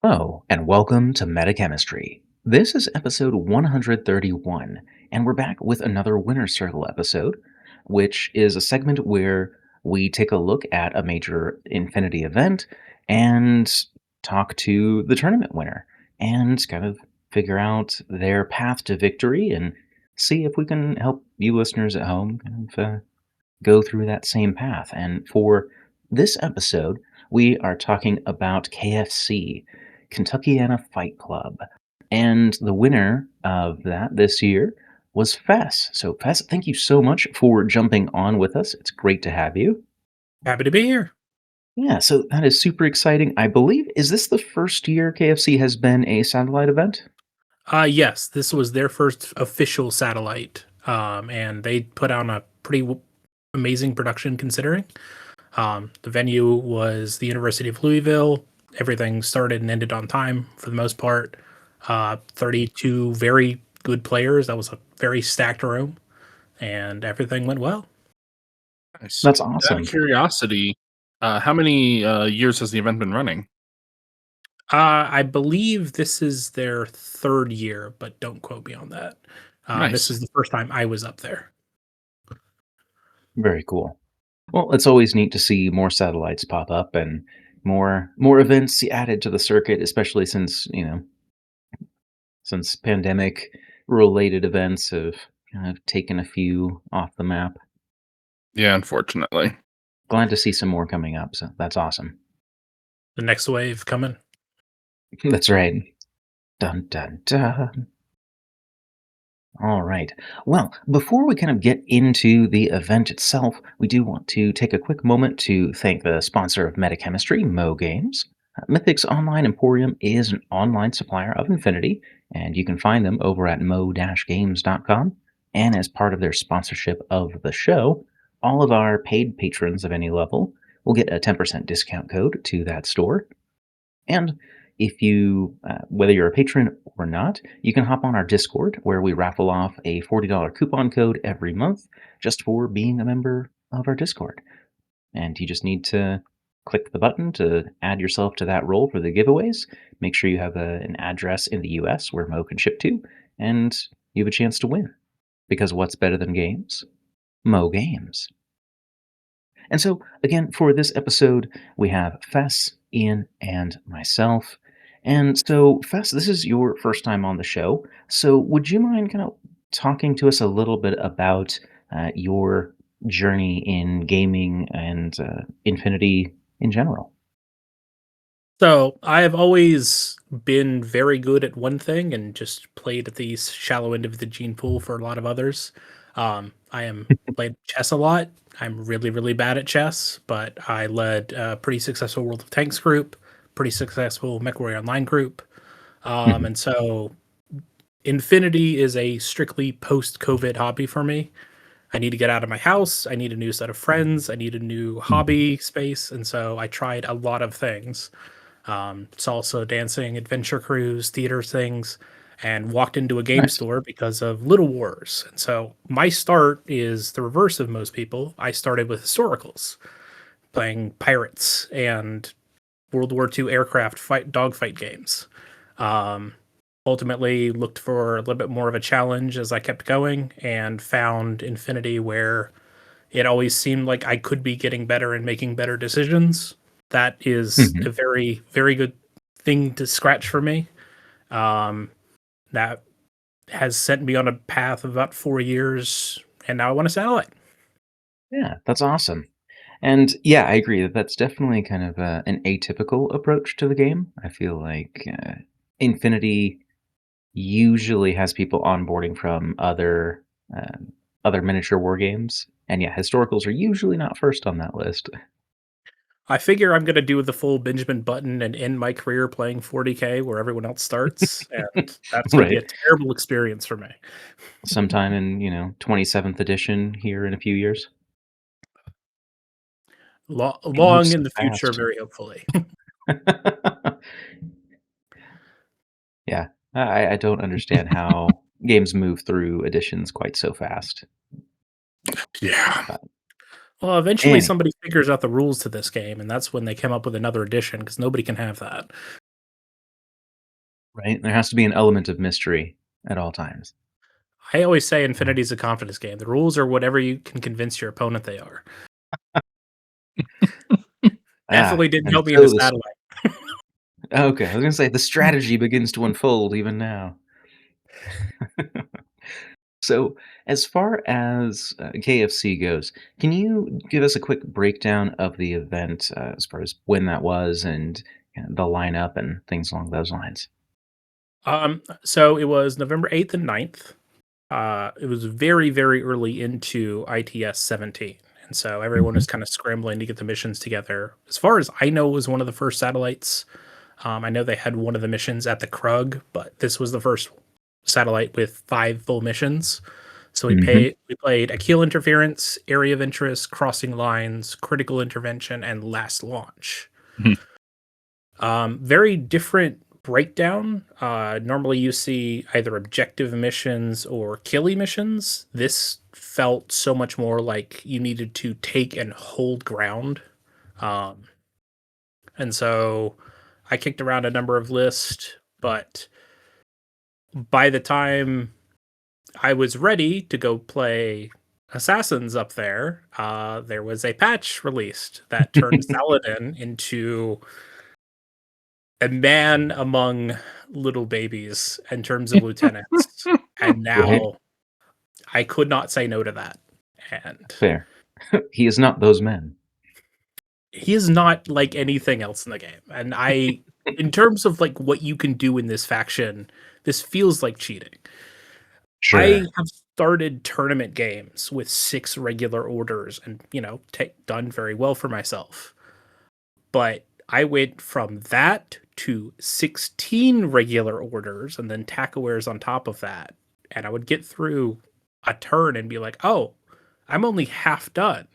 Hello, and welcome to Metachemistry. This is episode 131, and we're back with another Winner's Circle episode, which is a segment where we take a look at a major Infinity event and talk to the tournament winner and kind of figure out their path to victory and see if we can help you listeners at home go through that same path. And for this episode, we are talking about KFC, Kentuckiana Fight Club. And the winner of that this year was Fess. So, Fess, thank you so much for jumping on with us. It's great to have you. Happy to be here. Yeah, so that is super exciting. I believe, is this the first year KFC has been a satellite event? Yes, this was their first official satellite, and they put on a pretty amazing production considering. The venue was the University of Louisville. Everything started and ended on time for the most part. 32 very good players. That was a very stacked room, and everything went well. Nice. That's Out of awesome. curiosity, how many years has the event been running? I believe this is their third year, but don't quote me on that. This Nice. is the first time I was up there. Very cool. Well, it's always neat to see more satellites pop up and more events added to the circuit, especially since pandemic related events have kind of taken a few off the map. Yeah, unfortunately. Glad to see some more coming up, so that's awesome. The next wave coming. That's right. Dun dun dun. All right. Well, before we kind of get into the event itself, we do want to take a quick moment to thank the sponsor of Metachemistry, Mo Games. Mythic's Online Emporium is an online supplier of Infinity, and you can find them over at mo-games.com. And as part of their sponsorship of the show, all of our paid patrons of any level will get a 10% discount code to that store. And if you, whether you're a patron or not, you can hop on our Discord where we raffle off a $40 coupon code every month just for being a member of our Discord. And you just need to click the button to add yourself to that role for the giveaways. Make sure you have an address in the US where Mo can ship to, and you have a chance to win. Because what's better than games? Mo Games. And so, again, for this episode, we have Fess, Ian, and myself. And so, Fess, this is your first time on the show. So, would you mind kind of talking to us a little bit about your journey in gaming and Infinity in general? So I have always been very good at one thing and just played at the shallow end of the gene pool for a lot of others. I am played chess a lot. I'm really, really bad at chess, but I led a pretty successful World of Tanks group, pretty successful MechWarrior Online group. Mhm. And so Infinity is a strictly post-COVID hobby for me. I need to get out of my house. I need a new set of friends. I need a new Mhm. hobby space. And so I tried a lot of things, salsa, dancing, adventure cruise, theater things, and walked into a game Nice. store because of Little Wars. And so my start is the reverse of most people. I started with historicals, playing pirates and World War II aircraft dogfight games. Um, Ultimately, looked for a little bit more of a challenge as I kept going, and found Infinity where it always seemed like I could be getting better and making better decisions. That is Mhm. a very, very good thing to scratch for me. Um, that has sent me on a path of about 4 years, and now I want a satellite. Yeah, that's awesome. And yeah, I agree that that's definitely kind of an atypical approach to the game. I feel like Infinity usually has people onboarding from other miniature war games, and yeah, historicals are usually not first on that list. I figure I'm going to do the full Benjamin Button and end my career playing 40K where everyone else starts, and that's going to be Right. a terrible experience for me. Sometime in 27th edition here in a few years. It moves Long so in the future, fast. very hopefully. Yeah, I don't understand how games move through editions quite so fast. Yeah. But Well, eventually any somebody figures out the rules to this game, and that's when they come up with another edition because nobody can have that. Right? There has to be an element of mystery at all times. I always say Mm. Infinity is a confidence game. The rules are whatever you can convince your opponent they are. Ah, Definitely didn't and help me in the so this satellite. okay, I was gonna say the strategy begins to unfold even now. So, as far as KFC goes, can you give us a quick breakdown of the event as far as when that was and the lineup and things along those lines? So it was November 8th and 9th. It was very, very early into ITS 17. And so everyone Hmm. was kind of scrambling to get the missions together. As far as I know, it was one of the first satellites. I know they had one of the missions at the Krug, but this was the first satellite with 5 full missions. So Hmm. we played Akil interference, area of interest, crossing lines, critical intervention, and last launch. Mhm. Very different breakdown. Normally, you see either objective missions or killy missions. This felt so much more like you needed to take and hold ground. Um, and so I kicked around a number of lists, but by the time I was ready to go play Assassins up there, there was a patch released that turned Saladin into a man among little babies in terms of lieutenants. And Right? now I could not say no to that. And Fair. He is not those men. he is not like anything else in the game. And in terms of like what you can do in this faction, this feels like cheating. I Sure. have started tournament games with 6 regular orders and, done very well for myself. But I went from that to 16 regular orders and then tacklewares on top of that. And I would get through a turn and be like, oh, I'm only half done.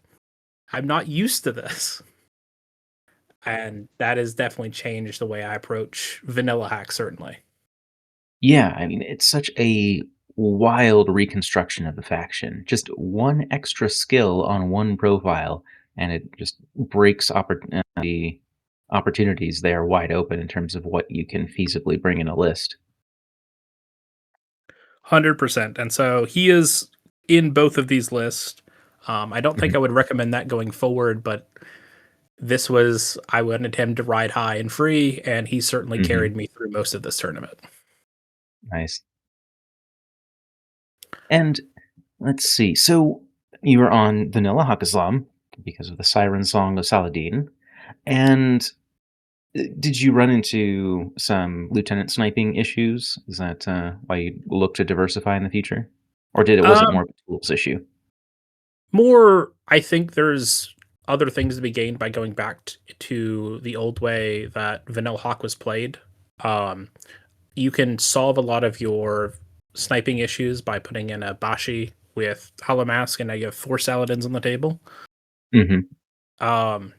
I'm not used to this. And that has definitely changed the way I approach vanilla hack, certainly. Yeah, I mean, it's such a wild reconstruction of the faction. Just one extra skill on one profile, and it just breaks the opportunities there wide open in terms of what you can feasibly bring in a list. 100%. And so he is in both of these lists. I don't think Mhm, I would recommend that going forward, but I wanted him to ride high and free, and he certainly mhm. carried me through most of this tournament. Nice. And let's see. So you were on Vanilla Haqqislam because of the siren song of Saladin. And did you run into some lieutenant sniping issues? Is that why you look to diversify in the future, or was it Um, more of a tools issue? More, I think there's other things to be gained by going back to the old way that Vanilla Hawk was played. Um, you can solve a lot of your sniping issues by putting in a Bashi with Hollow Mask, and now you have 4 Saladins on the table. Hmm. Um,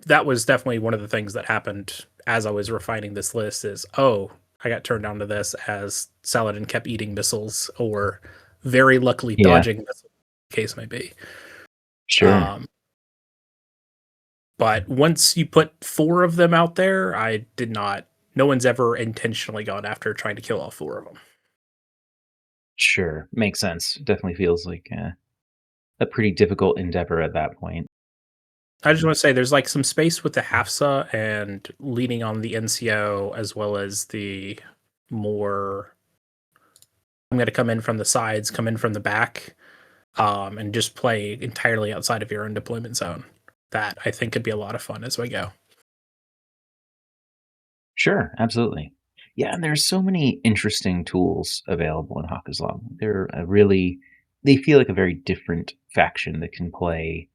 that was definitely one of the things that happened as I was refining this list is, oh, I got turned on to this as Saladin kept eating missiles or very luckily Yeah, dodging missiles, case may be. sure, Um, but once you put 4 of them out there, I did not. No one's ever intentionally gone after trying to kill all 4 of them. sure. Makes sense. Definitely feels like a pretty difficult endeavor at that point. I just want to say there's like some space with the Hafsa and leaning on the NCO as well as the more. I'm going to come in from the sides, come in from the back, and just play entirely outside of your own deployment zone. That I think could be a lot of fun as we go. Sure, absolutely. Yeah, and there's so many interesting tools available in Haqqislam. They feel like a very different faction that can play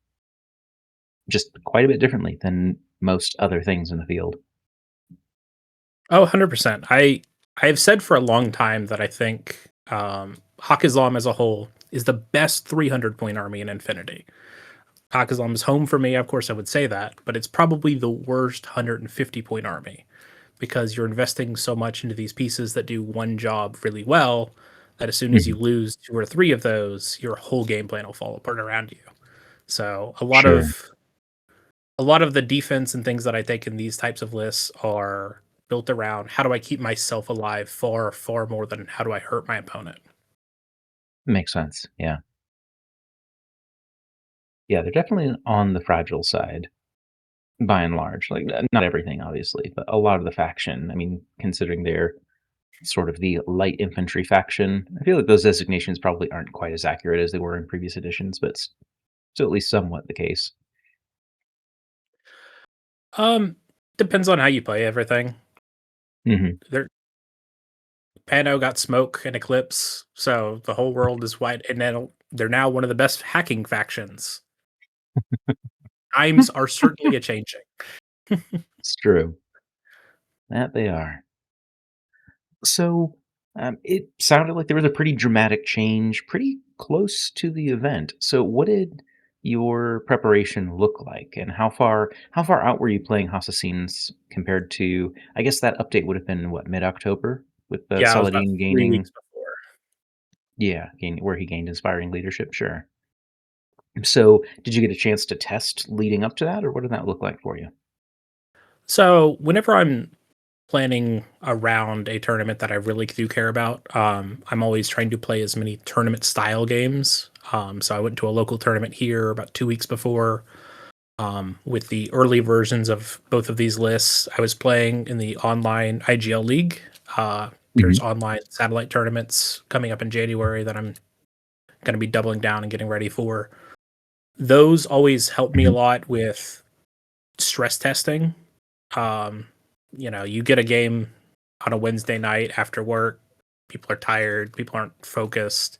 just quite a bit differently than most other things in the field. Oh, 100%. I have said for a long time that I think Haqqislam as a whole is the best 300 point army in Infinity. Haqqislam is home for me, of course I would say that, but it's probably the worst 150 point army because you're investing so much into these pieces that do one job really well that as soon as you Mhm. lose 2 or 3 of those, your whole game plan will fall apart around you. So Sure. a lot of the defense and things that I think in these types of lists are built around how do I keep myself alive far, far more than how do I hurt my opponent. Makes sense. Yeah. Yeah, they're definitely on the fragile side by and large. Like, not everything, obviously, but a lot of the faction. I mean, considering they're sort of the light infantry faction, I feel like those designations probably aren't quite as accurate as they were in previous editions, but still at least somewhat the case. Um, Depends on how you play everything. Hmm. There, Pano got smoke and eclipse, so the whole world is white, and then they're now one of the best hacking factions. Times are certainly a changing. It's true. That they are. So, it sounded like there was a pretty dramatic change pretty close to the event. So, what did your preparation look like, and how far out were you playing Haqqislam's compared to? I guess that update would have been what, mid October with the Yeah, I was about Saladin 3 weeks gaining, before. yeah, where he gained inspiring leadership. Sure. So, did you get a chance to test leading up to that, or what did that look like for you? So whenever I'm planning around a tournament that I really do care about, I'm always trying to play as many tournament style games. So I went to a local tournament here about 2 weeks before. With the early versions of both of these lists, I was playing in the online IGL League. There's Hmm. online satellite tournaments coming up in January that I'm going to be doubling down and getting ready for. Those always help me a Hmm. lot with stress testing. Um, you get a game on a Wednesday night after work, people are tired, people aren't focused.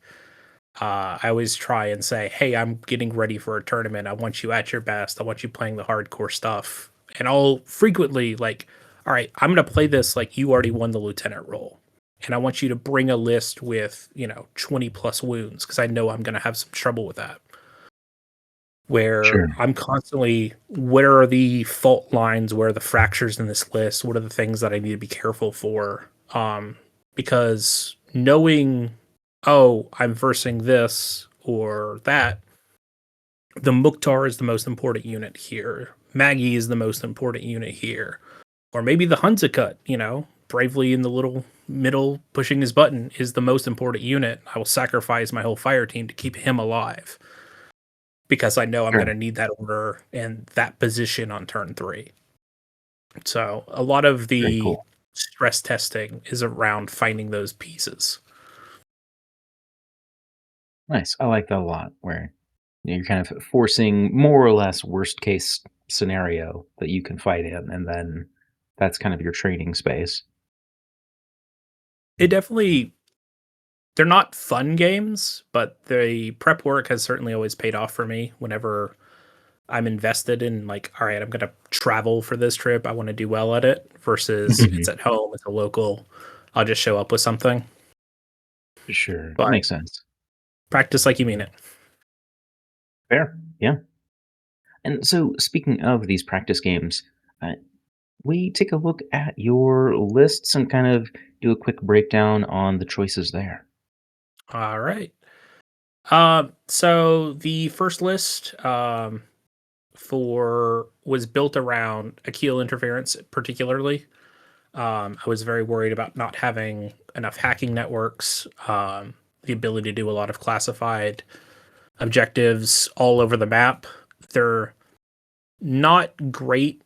I always try and say, "Hey, I'm getting ready for a tournament. I want you at your best. I want you playing the hardcore stuff." And I'll frequently like, "All right, I'm going to play this like you already won the lieutenant role. And I want you to bring a list with, 20 plus wounds because I know I'm going to have some trouble with that." Where Sure. I'm constantly, where are the fault lines? Where are the fractures in this list? What are the things that I need to be careful for? Because knowing, oh, I'm versing this or that, the Mukhtar is the most important unit here. Maggie is the most important unit here. Or maybe the Hunzicut, bravely in the little middle pushing his button is the most important unit. I will sacrifice my whole fire team to keep him alive because I know I'm going Sure. to need that order and that position on turn 3. So a lot of Very the cool. stress testing is around finding those pieces. Nice. I like that a lot. Where you're kind of forcing more or less worst case scenario that you can fight in, and then that's kind of your training space. It definitely, they're not fun games, but the prep work has certainly always paid off for me whenever I'm invested in like, all right, I'm going to travel for this trip. I want to do well at it versus it's Mhm. at home, it's a local. I'll just show up with something. Sure. That But makes sense. practice like you mean it. Fair. Yeah. And so, speaking of these practice games, uh, we take a look at your lists and kind of do a quick breakdown on the choices there. All right. So the first list for was built around Akil interference, particularly. I was very worried about not having enough hacking networks, the ability to do a lot of classified objectives all over the map. They're not great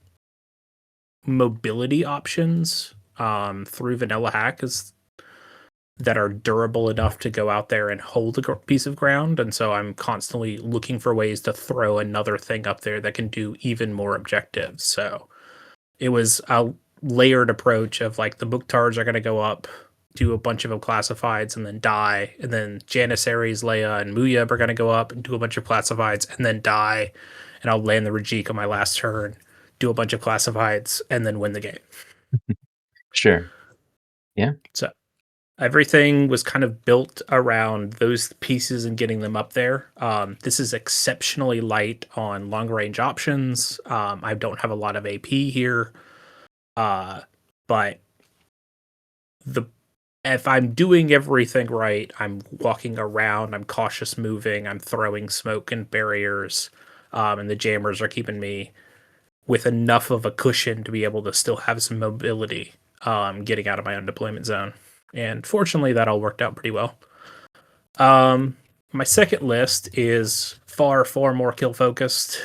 mobility options through vanilla hack is that are durable enough to go out there and hold a piece of ground. And so I'm constantly looking for ways to throw another thing up there that can do even more objectives. So it was a layered approach of like the Mukhtars are going to go up, do a bunch of classifieds and then die. And then Janissaries, Leia, and Muyab are going to go up and do a bunch of classifieds and then die. And I'll land the Rajik on my last turn, do a bunch of classifieds, and then win the game. Sure. Yeah. So everything was kind of built around those pieces and getting them up there. This is exceptionally light on long range options. I don't have a lot of AP here, but the if I'm doing everything right, I'm walking around, I'm cautious moving, I'm throwing smoke and barriers, and the jammers are keeping me with enough of a cushion to be able to still have some mobility. getting out of my own deployment zone. And fortunately, that all worked out pretty well. My second list is far, far more kill focused.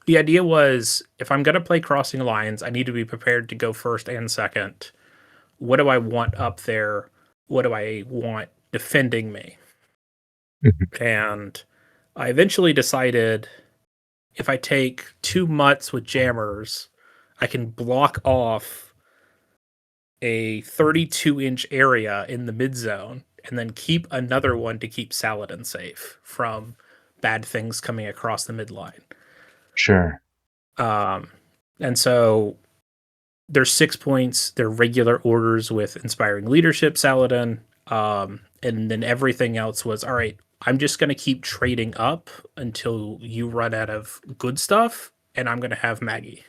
The idea was if I'm going to play Crossing Lines, I need to be prepared to go first and second. What do I want up there? What do I want defending me? And I eventually decided if I take 2 mutts with jammers, I can block off a 32-inch area in the mid zone and then keep another one to keep Saladin safe from bad things coming across the midline. Sure. And so there's 6 points. They're regular orders with inspiring leadership, Saladin. And then everything else was, all right, I'm just going to keep trading up until you run out of good stuff, and I'm going to have Maggie.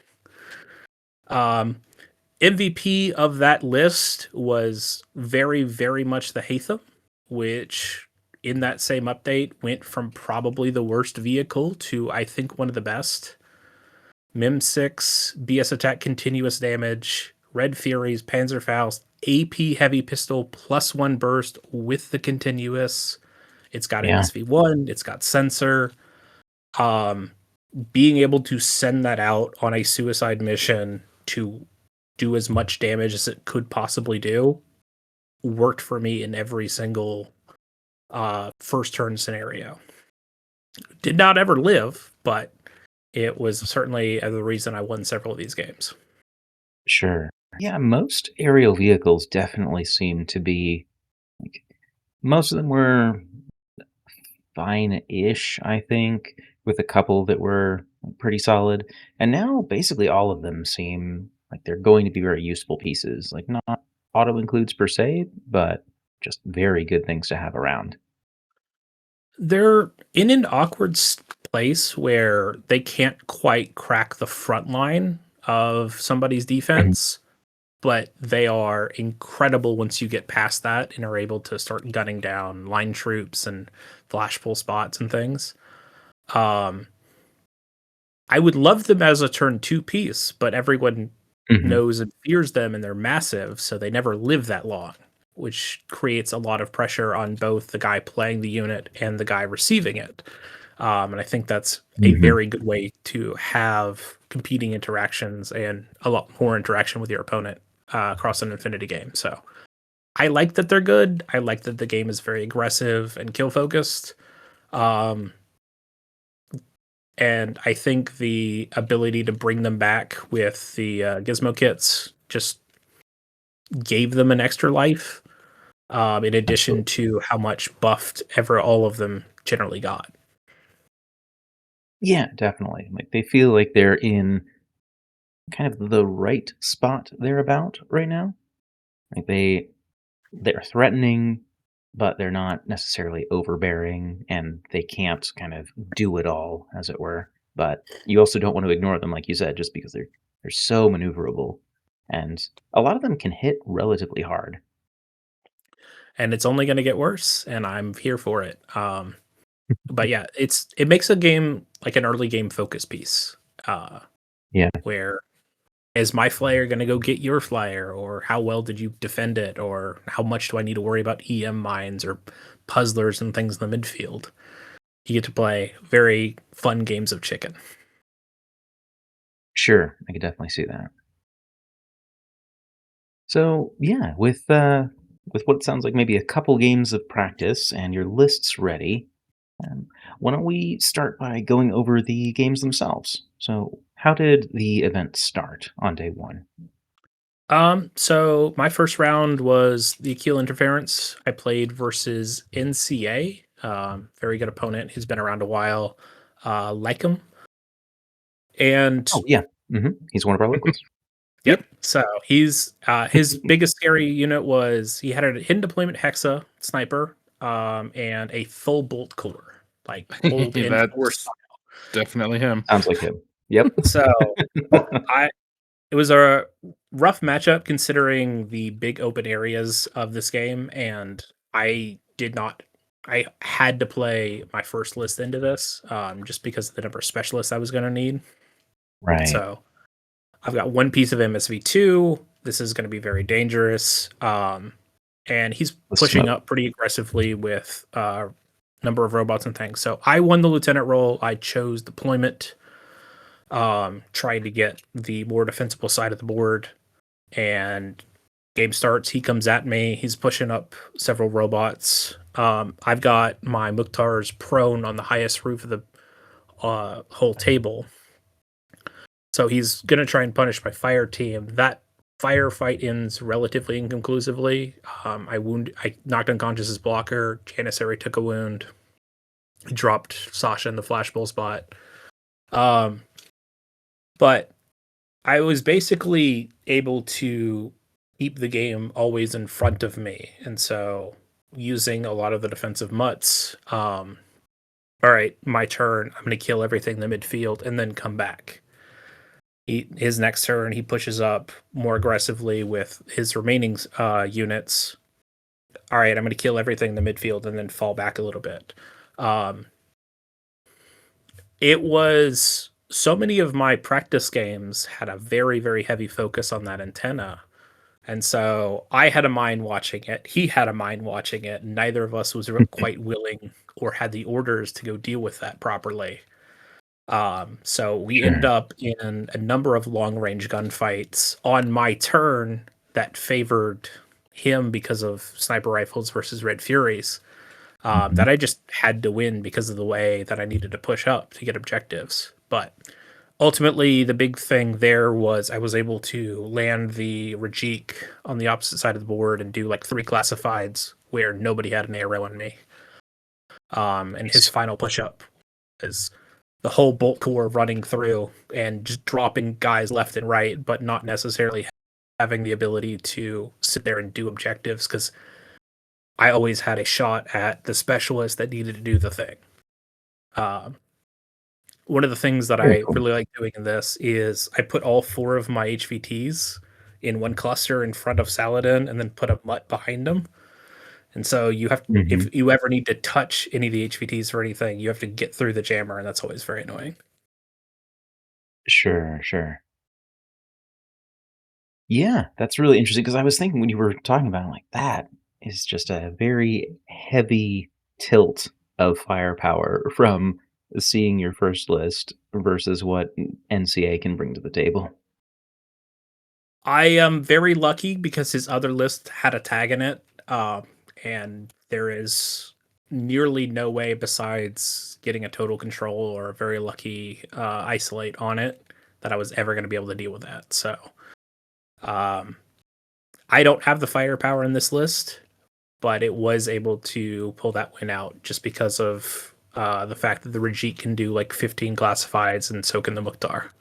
MVP of that list was very, very much the Hatham, which in that same update went from probably the worst vehicle to, I think, one of the best. Mim 6, BS attack continuous damage, Red Furies, Panzerfaust, AP heavy pistol, +1 burst with the continuous. It's got Yeah. MSV1, it's got sensor. Being able to send that out on a suicide mission to do as much damage as it could possibly do worked for me in every single first turn scenario. Did not ever live, but it was certainly the reason I won several of these games. Sure. Yeah, most aerial vehicles definitely seem to be like most of them were fine-ish, I think, with a couple that were pretty solid. And now basically all of them seem like they're going to be very useful pieces. Like not auto includes per se, but just very good things to have around. They're in an awkward place where they can't quite crack the front line of somebody's Mhm. defense, but they are incredible once you get past that and are able to start gunning down line troops and flash pull spots and things. Um, I would love them as a turn 2 piece, but everyone Mhm. knows and fears them and they're massive, so they never live that long, which creates a lot of pressure on both the guy playing the unit and the guy receiving it. And I think that's a Mhm. very good way to have competing interactions and a lot more interaction with your opponent across an infinity game. So I like that they're good. I like that the game is very aggressive and kill focused. Um, and I think the ability to bring them back with the Gizmo kits just gave them an extra life. In addition Absolutely. to how much buffed ever all of them generally got. Yeah, definitely. Like they feel like they're in kind of the right spot thereabout right now. Like they're threatening, but they're not necessarily overbearing, and they can't kind of do it all, as it were. But you also don't want to ignore them, like you said, just because they're so maneuverable, and a lot of them can hit relatively hard. And it's only going to get worse, and I'm here for it. But yeah, it makes a game like an early game focus piece, Yeah, where is my flyer going to go get your flyer, or how well did you defend it, or how much do I need to worry about EM mines or puzzlers and things in the midfield? You get to play very fun games of chicken. sure, I could definitely see that. So yeah, with what sounds like maybe a couple games of practice and your lists ready, Um, why don't we start by going over the games themselves? So, how did the event start on day one? So my first round was the Akil interference. I played versus NCA, very good opponent who's been around a while, like him. And Oh, yeah. He's one of our locals. yep, Yep. so he's his biggest scary unit was he had a hidden deployment Hexa sniper, and a full bolt core, like old N4 That's style. definitely him. Sounds like him. Yep. So I it was a rough matchup considering the big open areas of this game, and I did not. I had to play my first list into this, just because of the number of specialists I was going to need. Right. So I've got one piece of MSV2. This is going to be very dangerous. And he's The pushing smoke. up pretty aggressively with number of robots and things. So I won the lieutenant role. I chose deployment, trying to get the more defensible side of the board. And game starts. He comes at me. He's pushing up several robots. I've got my Mukhtar's prone on the highest roof of the whole table. So he's going to try and punish my fire team. That firefight ends relatively inconclusively. I knocked unconscious his blocker. Janissary took a wound. He dropped Sasha in the flashball spot. But I was basically able to keep the game always in front of me. And so using a lot of the defensive mutts, all right, my turn. I'm going to kill everything in the midfield and then come back. His next turn, he pushes up more aggressively with his remaining units. All right, I'm going to kill everything in the midfield and then fall back a little bit. It was so many of my practice games had a very, very heavy focus on that antenna. And so I had a mind watching it. He had a mind watching it. Neither of us was quite willing or had the orders to go deal with that properly. So we ended Sure. up in a number of long range gunfights on my turn that favored him because of sniper rifles versus Red Furies. That I just had to win because of the way that I needed to push up to get objectives. But ultimately, the big thing there was I was able to land the Rajik on the opposite side of the board and do like 3 classifieds where nobody had an arrow on me. And his final push up is the whole bolt core running through and just dropping guys left and right, but not necessarily having the ability to sit there and do objectives because I always had a shot at the specialist that needed to do the thing. One of the things that Very I cool. really like doing in this is I put all 4 of my HVTs in one cluster in front of Saladin and then put a mutt behind them. And so you have, Mhm. if you ever need to touch any of the HVTs or anything, you have to get through the jammer, and that's always very annoying. Sure, sure. Yeah, that's really interesting because I was thinking when you were talking about it, like, that is just a very heavy tilt of firepower from seeing your first list versus what NCA can bring to the table. I am very lucky because his other list had a tag in it, and there is nearly no way besides getting a total control or a very lucky isolate on it that I was ever going to be able to deal with that. So um, I don't have the firepower in this list, but it was able to pull that win out just because of the fact that the Rajit can do like 15 classifieds and so can the Mukhtar.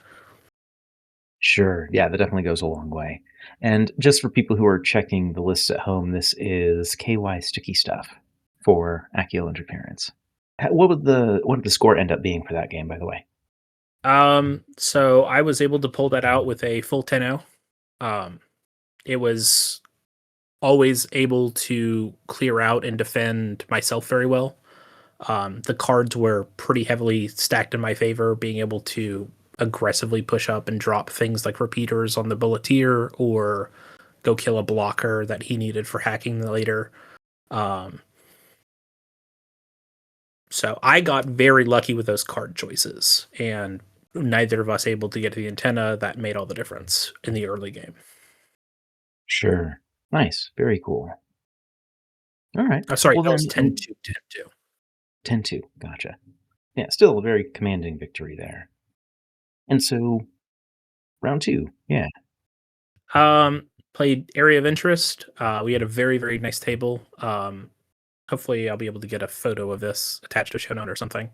Sure. Yeah, that definitely goes a long way. And just for people who are checking the lists at home, this is KY sticky stuff for Achiel Interference. What did the score end up being for that game, by the way? So I was able to pull that out with a full 10-0. It was always able to clear out and defend myself very well. The cards were pretty heavily stacked in my favor, being able to aggressively push up and drop things like repeaters on the bulleteer or go kill a blocker that he needed for hacking later. Um, so I got very lucky with those card choices, and neither of us able to get to the antenna. That made all the difference in the early game. Sure. Nice. Very cool. All right. Oh, sorry, Well, that was then, 10-2, 10-2. 10-2. Gotcha. Yeah, still a very commanding victory there. And so, round two. Yeah. Played area of interest. We had a very, very nice table. Hopefully I'll be able to get a photo of this attached to a show note or something.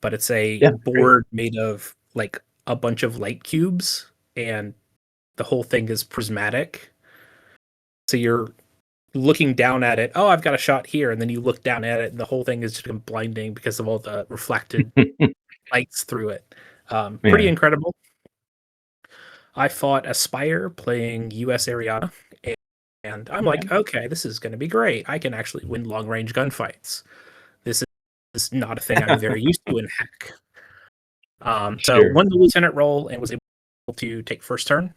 But it's a Yeah. Great. board made of like a bunch of light cubes, and the whole thing is prismatic. So you're looking down at it. Oh, I've got a shot here, and then you look down at it, and the whole thing is just blinding because of all the reflected lights through it. Pretty Yeah. incredible. I fought Aspire playing US Ariana, and I'm Okay. like, okay, this is going to be great. I can actually win long range gunfights. This is not a thing I'm very used to in Hack. So Sure. won the lieutenant role and was able to take first turn.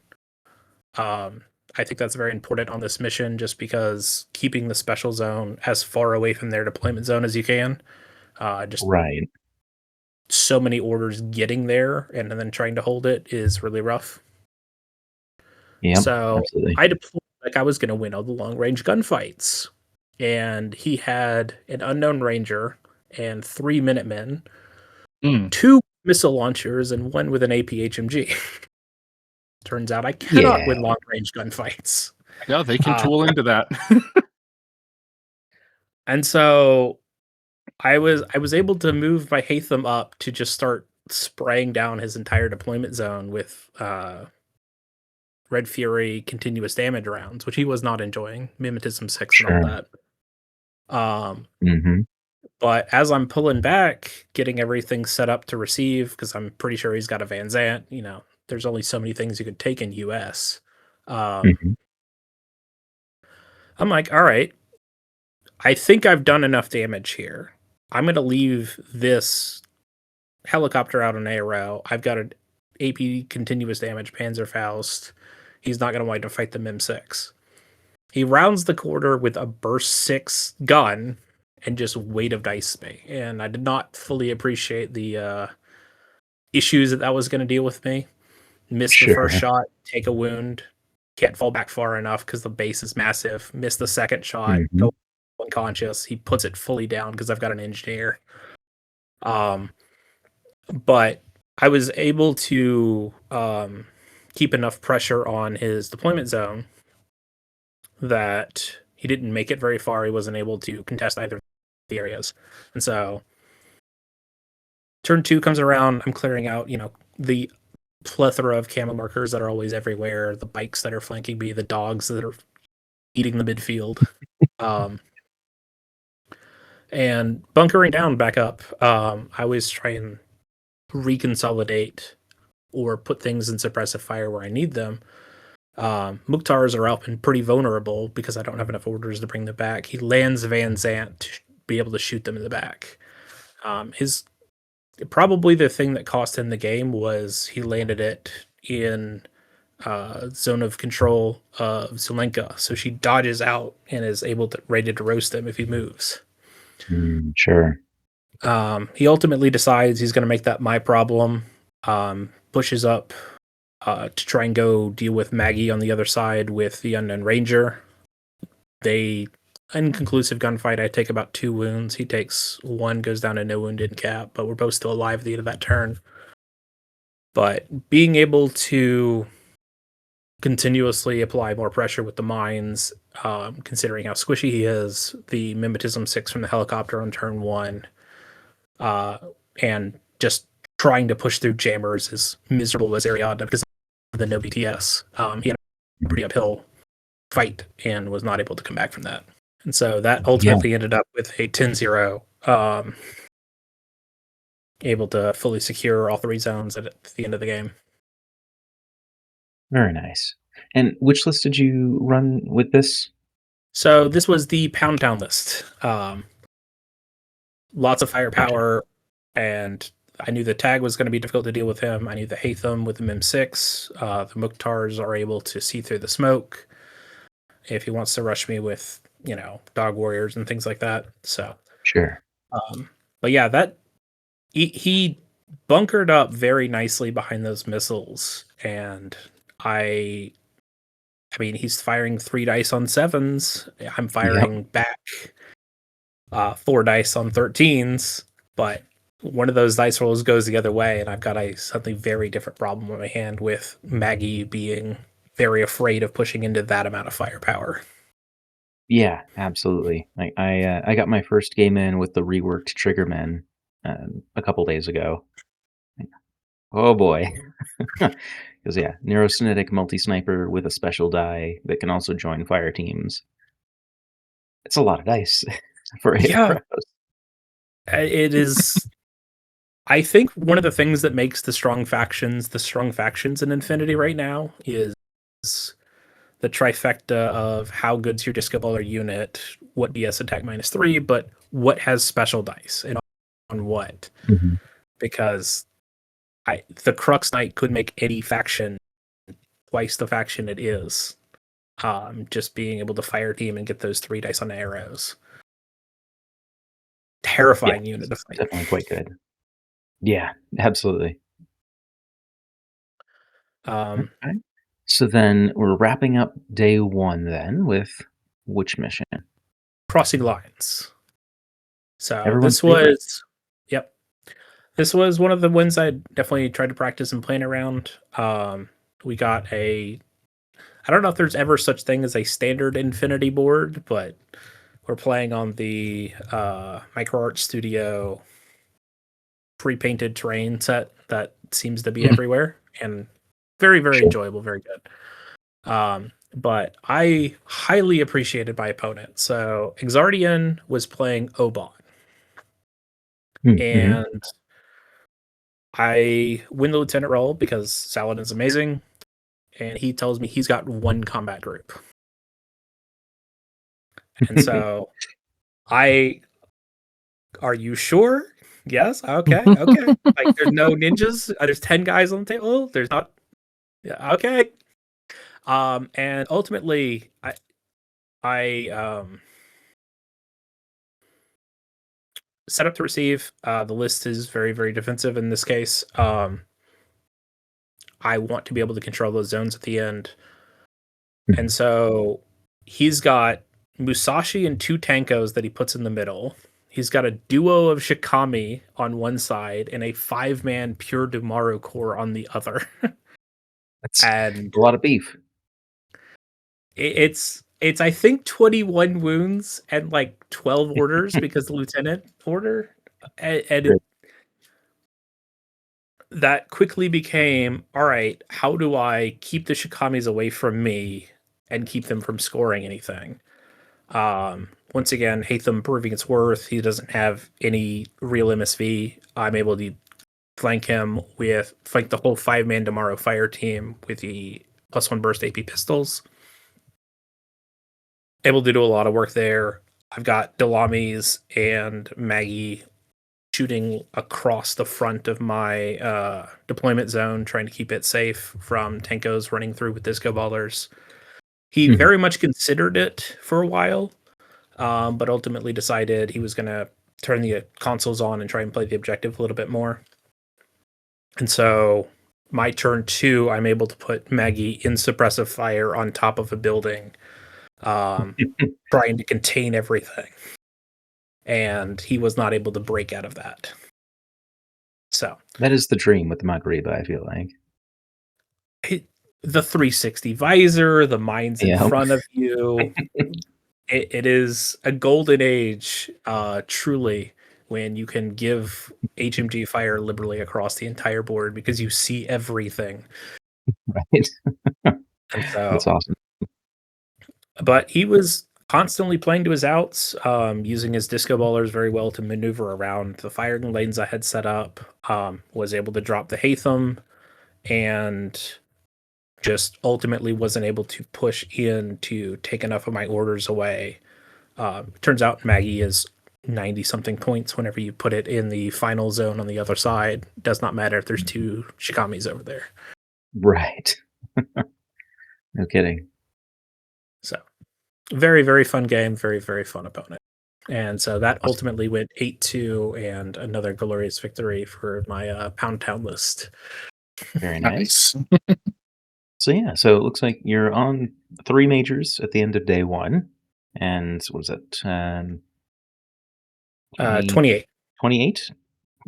I think that's very important on this mission, just because keeping the special zone as far away from their deployment zone as you can. Just Right. so many orders getting there and then trying to hold it is really rough. Yep. So Absolutely. I deployed like I was going to win all the long range gunfights, and he had an unknown ranger and 3 Minutemen, Mm. 2 missile launchers, and 1 with an APHMG. Turns out I cannot Yeah. win long range gunfights. Yeah, they can tool into that. And so I was able to move my Hatham up to just start spraying down his entire deployment zone with Red Fury continuous damage rounds, which he was not enjoying, Mimetism 6 and all Sure. that. Mm-hmm. But as I'm pulling back, getting everything set up to receive, because I'm pretty sure he's got a Van Zant, there's only so many things you could take in US. Mm-hmm. I'm like, all right, I think I've done enough damage here. I'm going to leave this helicopter out on ARO. I've got an AP continuous damage Panzerfaust. He's not going to want to fight the MIM6. He rounds the corner with a burst 6 gun and just weight of dice me. And I did not fully appreciate the issues that was going to deal with me. Miss the first Sure. shot, take a wound, can't fall back far enough because the base is massive. Miss the second shot, Mm-hmm. go unconscious. He puts it fully down because I've got an engineer. But I was able to keep enough pressure on his deployment zone that he didn't make it very far. He wasn't able to contest either of the areas. And so turn 2 comes around. I'm clearing out, the plethora of camo markers that are always everywhere, the bikes that are flanking me, the dogs that are eating the midfield. And bunkering down back up, I always try and reconsolidate or put things in suppressive fire where I need them. Mukhtar's are up and pretty vulnerable because I don't have enough orders to bring them back. He lands Van Zant to be able to shoot them in the back. His probably the thing that cost him the game was he landed it in zone of control of Zelenka, so she dodges out and is ready to roast him if he moves. Sure. He ultimately decides he's going to make that my problem. Pushes up to try and go deal with Maggie on the other side with the unknown ranger. They inconclusive gunfight. I take about 2 wounds. He takes 1, goes down to no wound in cap, but we're both still alive at the end of that turn. But being able to continuously apply more pressure with the mines, considering how squishy he is, the Mimetism 6 from the helicopter on turn 1, and just trying to push through jammers as miserable as Ariadna because of the no BTS. He had a pretty uphill fight and was not able to come back from that. And so that ultimately ended up with a 10-0, able to fully secure all 3 zones at the end of the game. Very nice. And which list did you run with this? So this was the Pound Town list. Lots of firepower, and I knew the tag was going to be difficult to deal with him. I knew the Hatham with the MIM6. The Mukhtars are able to see through the smoke if he wants to rush me with, dog warriors and things like that. So Sure. but yeah, that he bunkered up very nicely behind those missiles, and I mean, he's firing 3 dice on 7s. I'm firing back 4 dice on 13s, but one of those dice rolls goes the other way, and I've got something very different problem on my hand with Maggie being very afraid of pushing into that amount of firepower. Yeah, absolutely. I got my first game in with the reworked Triggermen a couple days ago. Oh boy. Because Neurocinetic multi-sniper with a special die that can also join fire teams. It's a lot of dice for Yeah, arrows. it is. I think one of the things that makes the strong factions in Infinity right now is the trifecta of how good's your disco baller unit, what DS attack -3, but what has special dice and on what. Mhm. Because the Crux Knight could make any faction twice the faction it is. Just being able to fire team and get those 3 dice on the arrows. Terrifying unit to fight. Definitely quite good. Yeah, absolutely. Um, Okay. So then we're wrapping up day 1 then with which mission? Crossing Lines. So Everyone's this favorite. was, yep, this was one of the ones I definitely tried to practice and plan around. We got I don't know if there's ever such thing as a standard Infinity board, but we're playing on the Micro Art Studio pre-painted terrain set that seems to be Mhm. everywhere, and very, very Sure. enjoyable, very good. But I highly appreciated my opponent. So Exardian was playing Oban, Mhm. and I win the lieutenant role because Saladin's amazing, and he tells me he's got 1 combat group. And so are you sure? Yes. Okay. Okay. Like, there's no ninjas. There's 10 guys on the table. There's not. Yeah. Okay. And ultimately, I set up to receive. The list is very, very defensive in this case. I want to be able to control those zones at the end. And Mhm. so he's got Musashi and 2 Tankos that he puts in the middle. He's got a duo of Shikami on one side and a 5-man pure Dumaru core on the other. That's And a lot of beef. it's I think 21 wounds and like 12 orders because the lieutenant order, and Great. that quickly became, all right, how do I keep the Shikamis away from me and keep them from scoring anything? Once again, Hatham proving its worth. He doesn't have any real MSV. I'm able to flank the whole 5-man Damaro fire team with the +1 burst AP pistols. Able to do a lot of work there. I've got Delamies and Maggie shooting across the front of my deployment zone, trying to keep it safe from Tankos running through with disco ballers. He Mhm. very much considered it for a while, but ultimately decided he was going to turn the consoles on and try and play the objective a little bit more. And so my turn 2, I'm able to put Maggie in suppressive fire on top of a building, trying to contain everything. And he was not able to break out of that. So That is the dream with the Maghreba, I feel like. the 360 visor, the mines in Yeah. front of you, it is a golden age, truly, when you can give HMG fire liberally across the entire board because you see everything. Right. And That's so, awesome. but he was constantly playing to his outs, using his disco ballers very well to maneuver around the firing lanes I had set up. Was able to drop the Hatham, and just ultimately wasn't able to push in to take enough of my orders away. Turns out Maggie is 90 something points whenever you put it in the final zone on the other side. Does not matter if there's 2 Shikamis over there. Right. No kidding. So, very, very fun game. Very, very fun opponent. And so that Awesome. ultimately went 8-2 and another glorious victory for my Pound Town list. Very nice. Nice. So yeah, so it looks like you're on 3 majors at the end of day 1, and what was it, 20 28. 28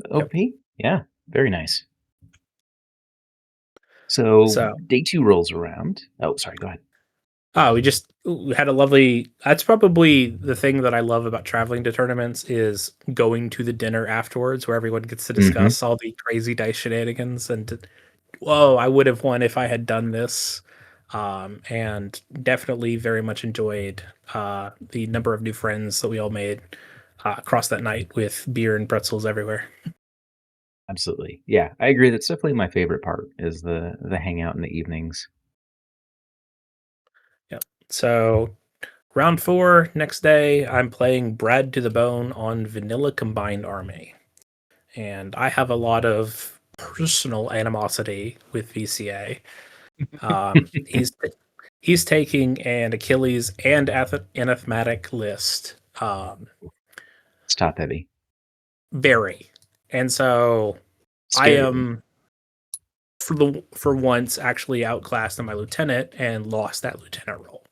Yep. OP? Yeah, very nice. So So day 2 rolls around. Oh, sorry, go ahead. we had a lovely. That's probably the thing that I love about traveling to tournaments is going to the dinner afterwards, where everyone gets to Mhm. discuss all the crazy dice shenanigans whoa, I would have won if I had done this. And definitely very much enjoyed the number of new friends that we all made across that night with beer and pretzels everywhere. Absolutely. Yeah, I agree, that's definitely my favorite part is the hangout in the evenings. Yep. So round 4, next day, I'm playing Brad to the Bone on Vanilla Combined Army. And I have a lot of personal animosity with VCA. He's taking an Achilles and anathematic list. It's top heavy. Very. And so I Scary. am for once actually outclassed on my lieutenant and lost that lieutenant role.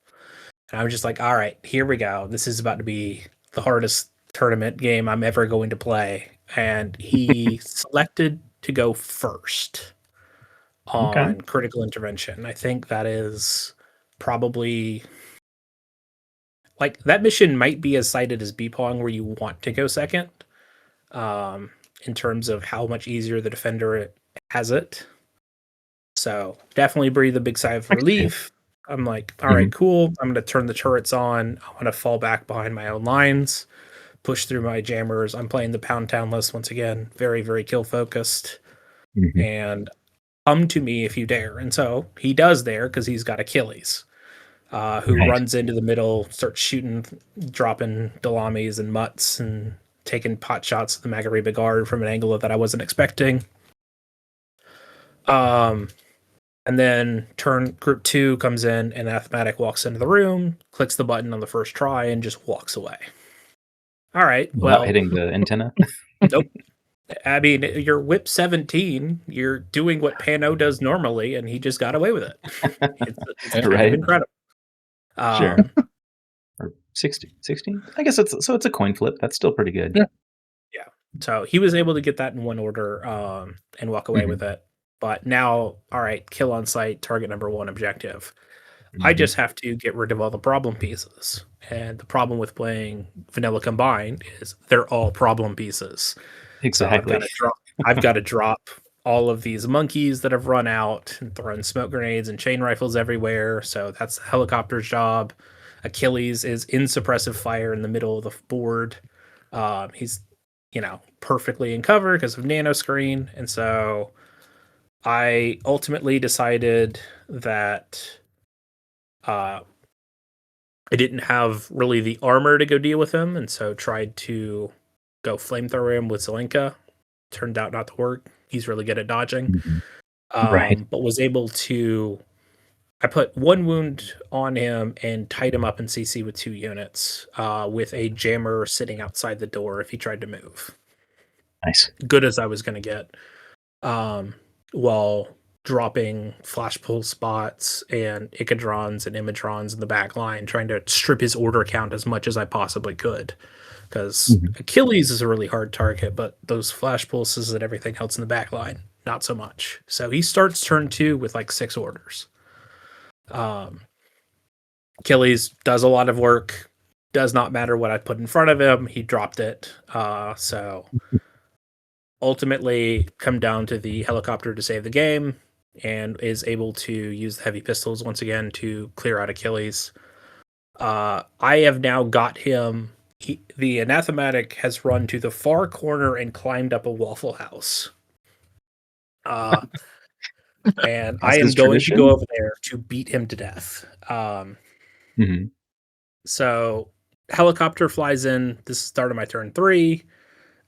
And I was just like, all right, here we go. This is about to be the hardest tournament game I'm ever going to play. And he selected to go first Okay. on critical intervention. I think that is probably like that mission might be as cited as B-Pong where you want to go second, in terms of how much easier the defender has it. So definitely breathe a big sigh of I can see it. relief. I'm like, all right, Mhm. cool. I'm going to turn the turrets on. I want to fall back behind my own lines, push through my jammers. I'm playing the Pound Town list once again, very, very kill focused. Mhm. And come to me if you dare. And so he does there because he's got Achilles, who Right. runs into the middle, starts shooting, dropping Dalamis and Mutts and taking pot shots at the Magariba guard from an angle that I wasn't expecting. And then group 2 comes in and Athematic walks into the room, clicks the button on the first try, and just walks away. All right, Without well, hitting the antenna? nope. I mean, you're whip 17. You're doing what Pano does normally, and he just got away with it. It's kind of Right? incredible. Sure. Or 60? 16? I guess it's a coin flip. That's still pretty good. Yeah. Yeah. So he was able to get that in one order, and walk away Mhm. with it. But now, all right, kill on sight, target number 1 objective. I Mhm. just have to get rid of all the problem pieces. And the problem with playing vanilla combined is they're all problem pieces. So Exactly. I've got to drop all of these monkeys that have run out and throwing smoke grenades and chain rifles everywhere. So that's the helicopter's job. Achilles is in suppressive fire in the middle of the board. He's perfectly in cover because of nano screen. And so I ultimately decided that uh, I didn't have really the armor to go deal with him, and so tried to go flamethrower him with Zelenka. Turned out not to work. He's really good at dodging, Mhm. Right. but was able to. I put 1 wound on him and tied him up in CC with 2 units, with a jammer sitting outside the door if he tried to move. Nice. Good as I was going to get, while dropping flash pull spots and Icadrons and Imatrons in the back line, trying to strip his order count as much as I possibly could. Because Mhm. Achilles is a really hard target, but those flash pulses and everything else in the back line, not so much. So he starts turn 2 with like 6 orders. Achilles does a lot of work. Does not matter what I put in front of him. He dropped it. So ultimately come down to the helicopter to save the game and is able to use the heavy pistols once again to clear out Achilles. I have now got him. The anathematic has run to the far corner and climbed up a Waffle House. And I As am is going to go tradition? over there to beat him to death. Mhm. So helicopter flies in. This is the start of my turn 3.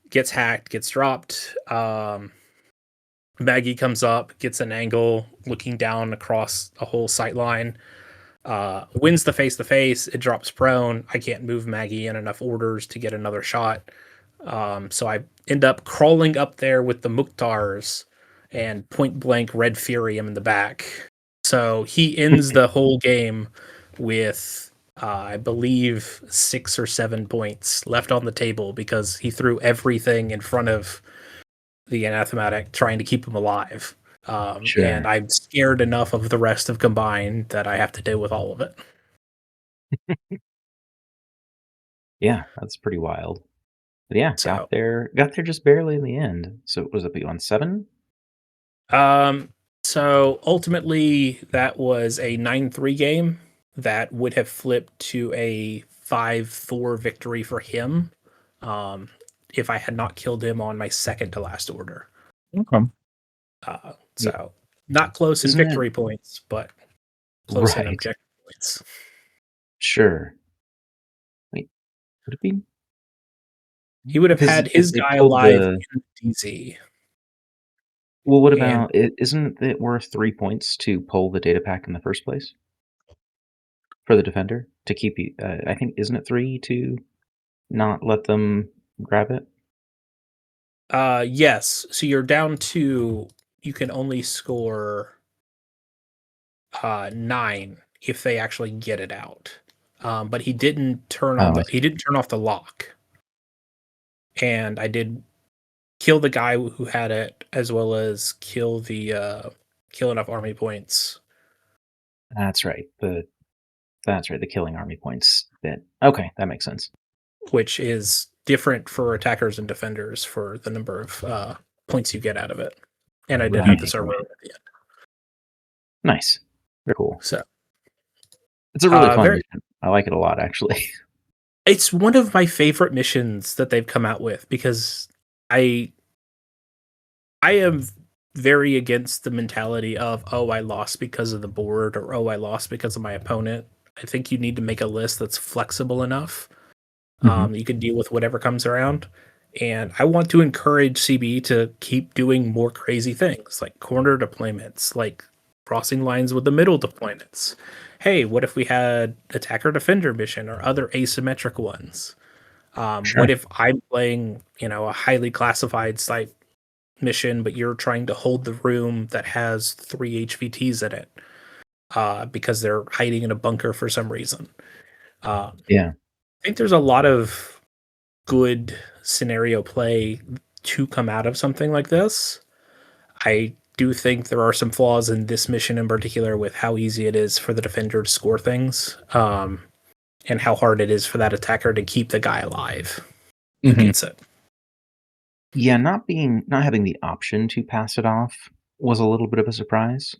Gets hacked, gets dropped. Maggie comes up, gets an angle looking down across a whole sight line. Wins the face to face. It drops prone. I can't move Maggie in enough orders to get another shot. So I end up crawling up there with the Mukhtars and point blank Red Fury him in the back. So he ends the whole game with, I believe, 6 or 7 points left on the table because he threw everything in front of the anathematic trying to keep him alive. And Sure. I'm scared enough of the rest of combined that I have to deal with all of it. Yeah, that's pretty wild. But yeah, So, got there just barely in the end. So was it on 7? um, so ultimately that was a 9-3 game that would have flipped to a 5-4 victory for him. Um, if I had not killed him on my second to last order. Okay. Yeah. So not close in Isn't it victory points, but close in right. objective points. Sure. Wait, would it be He would have because had his they guy pulled alive the in DZ. Well, what And about isn't it worth 3 points to pull the data pack in the first place for the defender to keep you? I think isn't it 3 to not let them grab it? yes, so you're down to you can only score 9 if they actually get it out. But Oh, I he see. didn't turn off the lock, and I did kill the guy who had it, as well as kill enough army points, That's right. That's right. The killing army points bit. Okay, that makes sense. which is different for attackers and defenders for the number of points you get out of it. And I did have the Right. server Right. at the end. Nice. Very cool. So It's a really fun very mission. I like it a lot, actually. it's one of my favorite missions that they've come out with because I I am very against the mentality of, oh, I lost because of the board, or oh, I lost because of my opponent. I think you need to make a list that's flexible enough. Hmm. You can deal with whatever comes around. And I want to encourage CB to keep doing more crazy things like corner deployments, like crossing lines with the middle deployments. Hey, what if we had attacker defender mission or other asymmetric ones? What Sure. if I'm playing, a highly classified site mission, but you're trying to hold the room that has 3 HVTs in it because they're hiding in a bunker for some reason? I Yeah. think there's a lot of good scenario play to come out of something like this. I do think there are some flaws in this mission in particular with how easy it is for the defender to score things, and how hard it is for that attacker to keep the guy alive who Mhm. gets it. Yeah, not having the option to pass it off was a little bit of a surprise,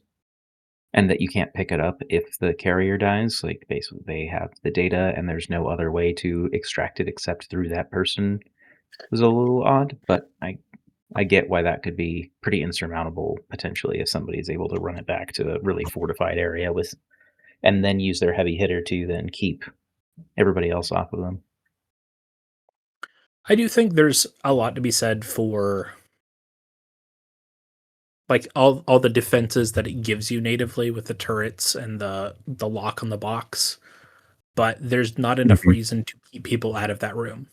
and that you can't pick it up if the carrier dies. Like, basically, they have the data, and there's no other way to extract it except through that person was a little odd, but I get why that could be pretty insurmountable potentially if somebody's able to run it back to a really fortified area with and then use their heavy hitter to then keep everybody else off of them. I do think there's a lot to be said for like all the defenses that it gives you natively with the turrets and the lock on the box, but there's not enough Mhm. reason to keep people out of that room.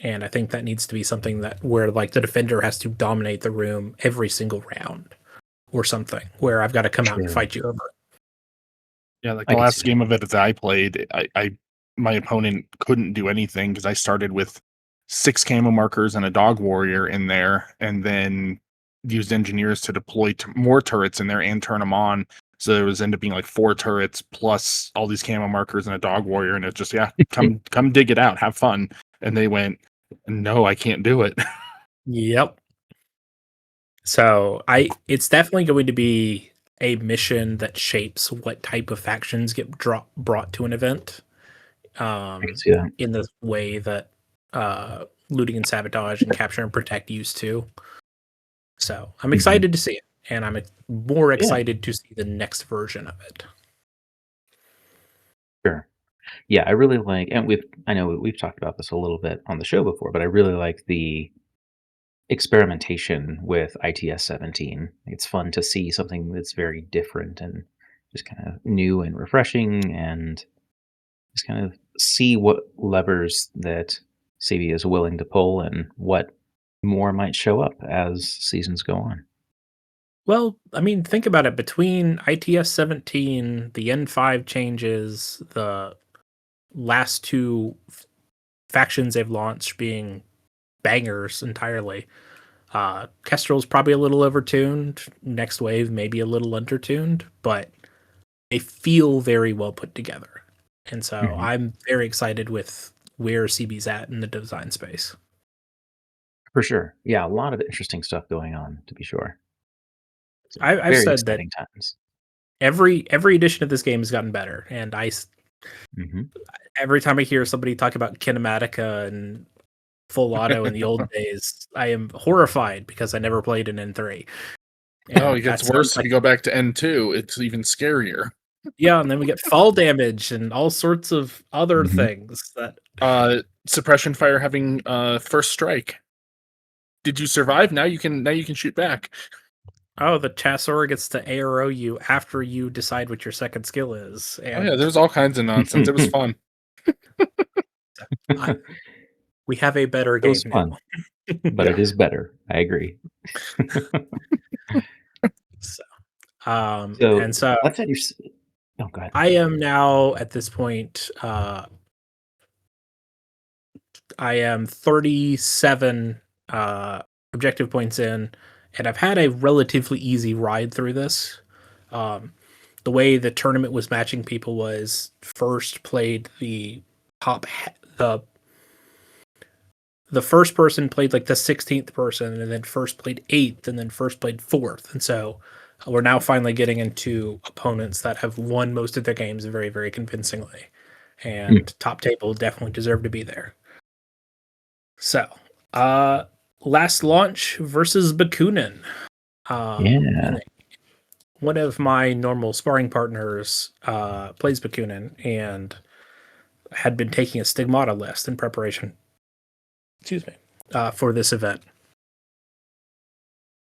And I think that needs to be something that where like the defender has to dominate the room every single round or something, where I've got to come out and Sure. fight you over it. Yeah, like I the could see last that. game of it that I played, I my opponent couldn't do anything because I started with 6 camo markers and a dog warrior in there, and then used engineers to deploy more turrets in there and turn them on. So there was ended up being like 4 turrets plus all these camo markers and a dog warrior, and it's just yeah, come dig it out, have fun. And they went, no, I can't do it. Yep. So it's definitely going to be a mission that shapes what type of factions get brought to an event, I could see that. in the way that looting and sabotage and capture and protect used to. So I'm Mhm. excited to see it, and I'm more Yeah, excited to see the next version of it. sure. Yeah, I really like and I know we've talked about this a little bit on the show before, but I really like the experimentation with ITS 17. It's fun to see something that's very different and just kind of new and refreshing and just kind of see what levers that CB is willing to pull and what more might show up as seasons go on. Well, I mean, think about it. Between ITS 17, the N5 changes, the last two factions they've launched being bangers entirely. Kestrel's probably a little overtuned. Next wave maybe a little undertuned, but they feel very well put together. And so Mhm. I'm very excited with where CB's at in the design space. For sure. Yeah, a lot of interesting stuff going on, to be sure. So, I've very said that exciting times. every edition of this game has gotten better, and Mhm. every time I hear somebody talk about kinematica and full auto in the old days, I am horrified because I never played an N3. No, And it that gets sounds worse if like you go back to N2. It's even scarier. yeah, and then we get fall damage and all sorts of other Mhm. things that Suppression fire having first strike. Did you survive? Now you can shoot back. Oh, the Chassor gets to ARO you after you decide what your second skill is. Oh yeah, And there's all kinds of nonsense. It was fun. we have a better It game was now. fun, but Yeah. it is better. I agree. So, So and so let's say oh, go ahead. I am now at this point, I am 37 objective points in, and I've had a relatively easy ride through this. Um, the way the tournament was matching people was first played the top the first person played like the 16th person, and then first played 8th, and then first played 4th. And so we're now finally getting into opponents that have won most of their games very, very convincingly. Mm, And top table definitely deserve to be there. So, last launch versus Bakunin. yeah, And one of my normal sparring partners plays Bakunin and had been taking a stigmata list in preparation, excuse me, for this event.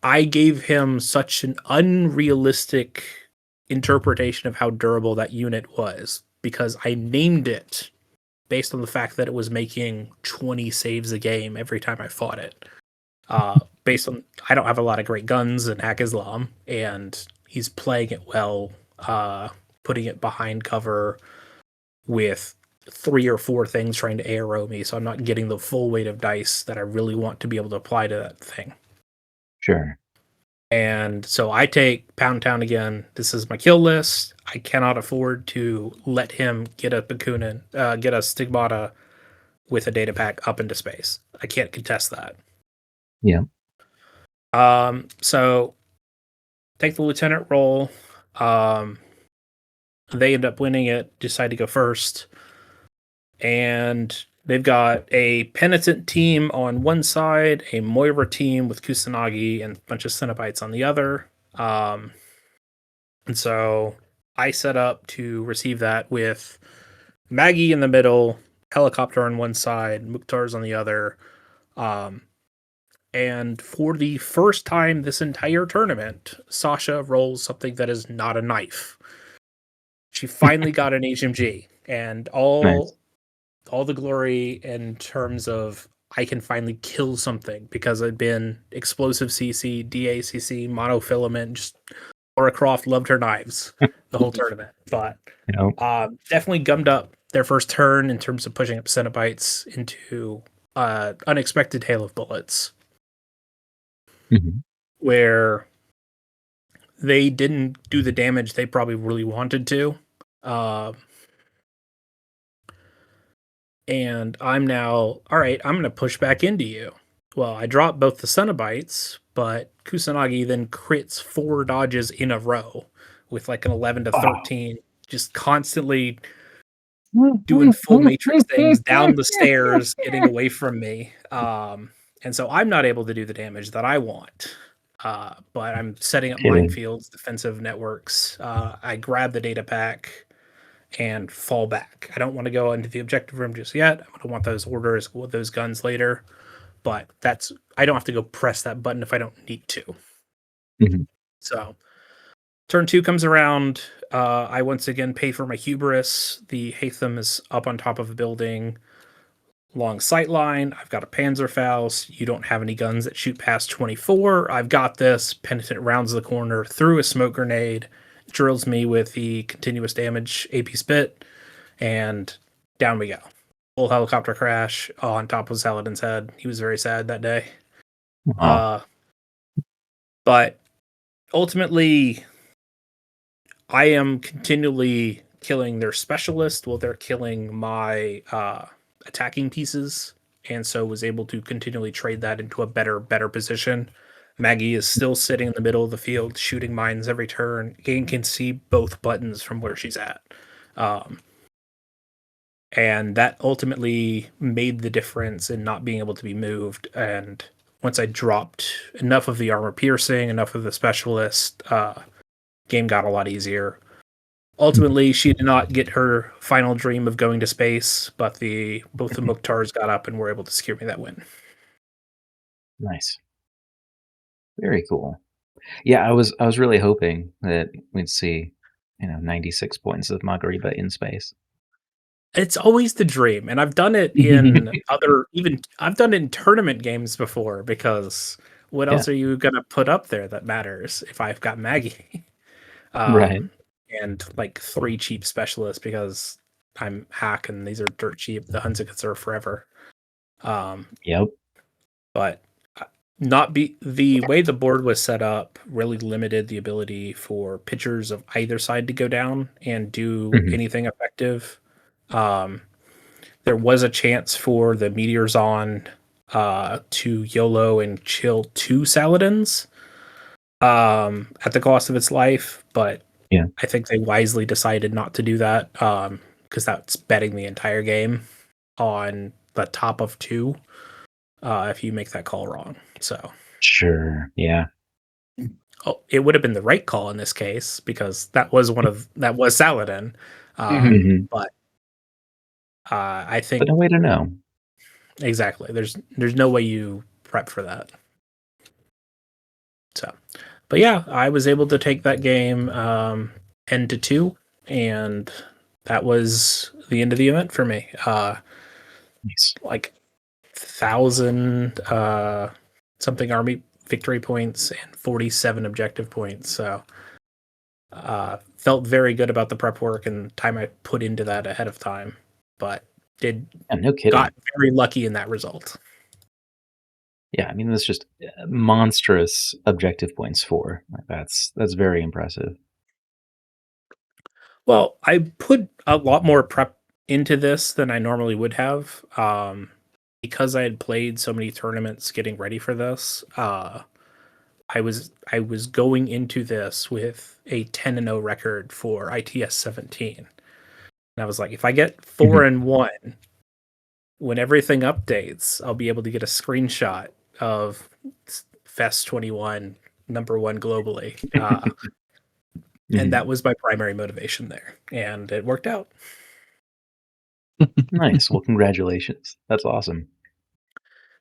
I gave him such an unrealistic interpretation of how durable that unit was because I named it based on the fact that it was making 20 saves a game every time I fought it. Based on I don't have a lot of great guns in Haqqislam, and he's playing it well, putting it behind cover with 3 or 4 things trying to ARO me, so I'm not getting the full weight of dice that I really want to be able to apply to that thing. sure. And so I take Pound Town again. This is my kill list. I cannot afford to let him get a Bakunin, get a Stigmata with a data pack up into space. I can't contest that. Yeah. So take the lieutenant role. They end up winning it, decide to go first. And they've got a penitent team on one side, a Moira team with Kusanagi and a bunch of Cenobites on the other. And so I set up to receive that with Maggie in the middle, Helicopter on one side, Mukhtar's on the other. And for the first time this entire tournament, Sasha rolls something that is not a knife. She finally got an HMG, and Nice. all the glory in terms of I can finally kill something because I'd been explosive CC, DACC, monofilament, just Laura Croft loved her knives the whole tournament. But You know, definitely gummed up their first turn in terms of pushing up Cenobites into unexpected hail of bullets, mhm. where they didn't do the damage they probably really wanted to. Uh, and I'm now, all right, I'm going to push back into you. Well, I drop both the Cenobites, but Kusanagi then crits 4 dodges in a row with like an 11 to Oh. 13, just constantly doing full matrix things down the stairs, getting away from me. And so I'm not able to do the damage that I want. But I'm setting up Kidding. minefields, defensive networks. I grab the data pack and fall back. I don't want to go into the objective room just yet. I'm going to want those orders with those guns later. But I don't have to go press that button if I don't need to. Mhm. So turn 2 comes around. I once again pay for my hubris. The Hatham is up on top of a building, long sight line. I've got a Panzerfaust. You don't have any guns that shoot past 24. I've got this. Penitent rounds the corner through a smoke grenade, drills me with the continuous damage AP spit, and down we go. Full helicopter crash on top of Saladin's head. He was very sad that day. Aw. But ultimately, I am continually killing their specialist while they're killing my attacking pieces, and so was able to continually trade that into a better position. Maggie is still sitting in the middle of the field shooting mines every turn. Game can see both buttons from where she's at. And that ultimately made the difference in not being able to be moved. And once I dropped enough of the armor piercing, enough of the specialist, game got a lot easier. Ultimately, she did not get her final dream of going to space, but both the Mukhtars got up and were able to secure me that win. Nice. Very cool. Yeah, I was really hoping that we'd see, 96 points of Magariba in space. It's always the dream, and I've done it in other even I've done it in tournament games before because what Yeah, else are you gonna put up there that matters if I've got Maggie? right. Um, and, like, 3 cheap specialists because I'm hack and these are dirt cheap. The Hunzikits are forever. Um, Yep. but, not be the way the board was set up really limited the ability for pitchers of either side to go down and do Mhm. anything effective. Um there was a chance for the Meteors on to YOLO and chill 2 Saladins at the cost of its life, but Yeah, I think they wisely decided not to do that because that's betting the entire game on the top of 2 if you make that call wrong. So sure. Yeah. it would have been the right call in this case because that was Saladin, Mhm. but I But think no way to know. exactly there's no way you prep for that. So, but yeah, I was able to take that game end to 2, and that was the end of the event for me. Nice. Like 1,000 something army victory points and 47 objective points. So, felt very good about the prep work and time I put into that ahead of time, but did Yeah, no got kidding. very lucky in that result. Yeah, I mean, that's just monstrous objective points for. Like, that's very impressive. Well, I put a lot more prep into this than I normally would have. Because I had played so many tournaments getting ready for this, I was going into this with a 10-0 record for ITS 17. And I was like, if I get 4 Mhm. and 1, when everything updates, I'll be able to get a screenshot of Fess 21 number 1 globally. And that Mhm. was my primary motivation there. And it worked out. Nice. Well, congratulations. That's awesome.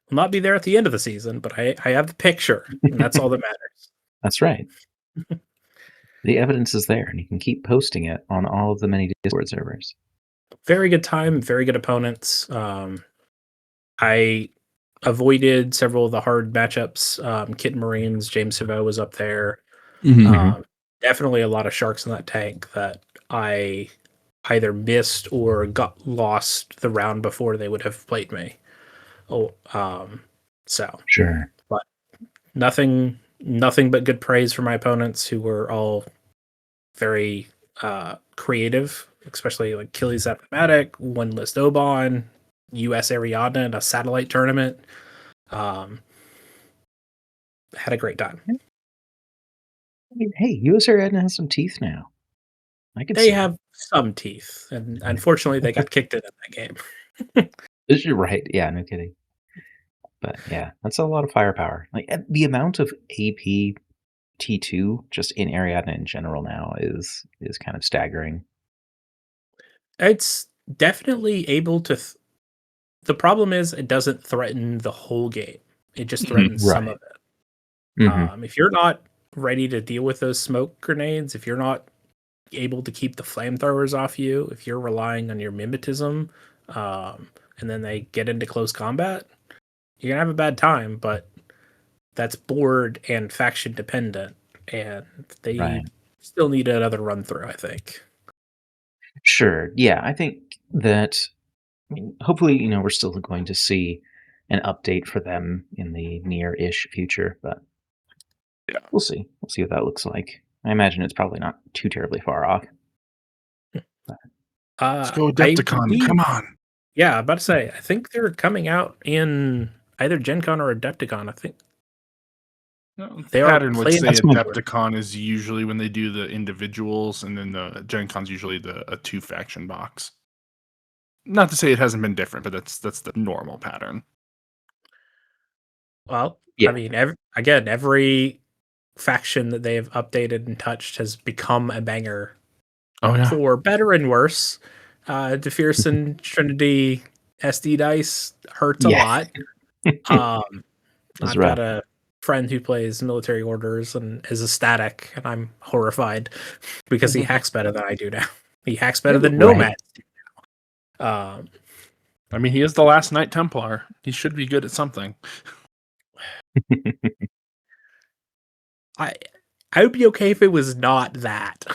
Will not be there at the end of the season, but I have the picture, and that's all that matters. That's right. The evidence is there, and you can keep posting it on all of the many Discord servers. Very good time, very good opponents. I avoided several of the hard matchups. Kitten Marines, James Savelle was up there. Mhm. Um, Definitely a lot of sharks in that tank that I either missed or got lost the round before they would have played me. Oh, so Sure. but nothing but good praise for my opponents who were all very creative, especially like Achilles Appomatic, one list Oban, US Ariadna in a satellite tournament. Um, had a great time. I mean, hey, US Ariadna has some teeth now. I could They see it. have some teeth, and unfortunately, they got kicked in that game. You're right. Yeah, no kidding. But yeah, that's a lot of firepower. Like the amount of AP T2 just in Ariadna in general now is kind of staggering. It's definitely able to. The problem is, it doesn't threaten the whole game. It just threatens some Right. of it. Hmm. If you're not ready to deal with those smoke grenades, if you're not able to keep the flamethrowers off you, if you're relying on your mimetism, and then they get into close combat, you're gonna have a bad time. But that's board and faction dependent, and they Right. still need another run through. I think. Sure. Yeah, I think that I mean, hopefully, we're still going to see an update for them in the near-ish future, but Yeah. we'll see. We'll see what that looks like. I imagine it's probably not too terribly far off. But Let's go I Adepticon. believe, Come on. yeah, I'm about to say, I think they're coming out in either Gen Con or Adepticon. I think No, they are pattern would playing say that's my Adepticon is usually when they do the individuals, and then the Gen Con's usually a 2 faction box. Not to say it hasn't been different, but that's the normal pattern. well. I yeah. mean, every faction that they have updated and touched has become a banger Oh yeah. for better and worse. DeFierson Trinity SD dice hurts a Yeah. lot. Um, It's I've got rough. a friend who plays military orders and is ecstatic, and I'm horrified because he hacks better than I do now. He hacks better than Right. Nomads. Um, I mean, he is the last Knight Templar. He should be good at something. I would be okay if it was not that.